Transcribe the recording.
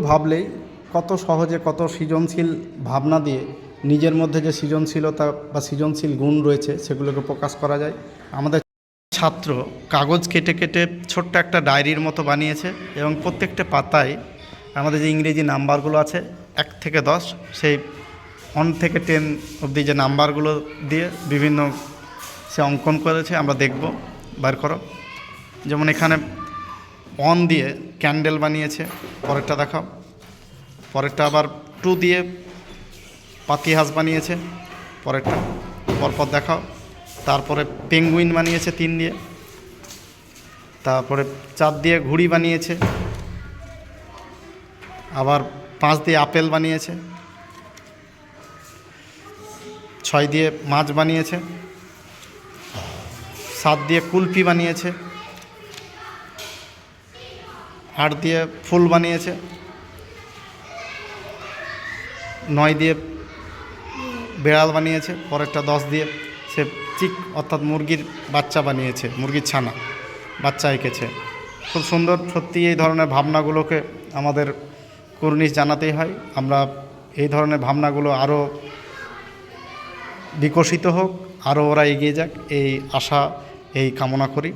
ভাবলেই কত সহজে কত সৃজনশীল ভাবনা দিয়ে নিজের মধ্যে যে সৃজনশীলতা বা সৃজনশীল গুণ রয়েছে সেগুলোকে প্রকাশ করা যায়। আমাদের ছাত্র কাগজ কেটে কেটে ছোট্ট একটা ডায়েরির মতো বানিয়েছে এবং প্রত্যেকটা পাতায় আমাদের যে ইংরেজি নাম্বারগুলো আছে 1 থেকে 10, সেই 1 থেকে 10 অবধি যে নাম্বারগুলো দিয়ে বিভিন্ন সে অঙ্কন করেছে। আমরা দেখব, বার করো। যেমন এখানে 1 দিয়ে ক্যান্ডেল বানিয়েছে, পরেরটা দেখাও। পরেরটা আবার 2 দিয়ে পাতিহাঁস বানিয়েছে, পরেরটা পরপর দেখাও। তারপরে পেঙ্গুইন বানিয়েছে 3 দিয়ে, তারপরে 4 দিয়ে ঘুড়ি বানিয়েছে, আবার 5 দিয়ে আপেল বানিয়েছে, 6 দিয়ে মাছ বানিয়েছে, 7 দিয়ে কুলফি বানিয়েছে, 8 দিয়ে ফুল বানিয়েছে, 9 দিয়ে বেড়াল বানিয়েছে, পরেরটা 10 দিয়ে সে চিক অর্থাৎ মুরগির বাচ্চা বানিয়েছে, মুরগির ছানা বাচ্চা এঁকেছে। খুব সুন্দর। সত্যি এই ধরনের ভাবনাগুলোকে আমাদের কুর্নিশ জানাতেই হয়। আমরা এই ধরনের ভাবনাগুলো আরও বিকশিত হোক, আরও ওরা এগিয়ে যাক, এই আশা, এই কামনা করি।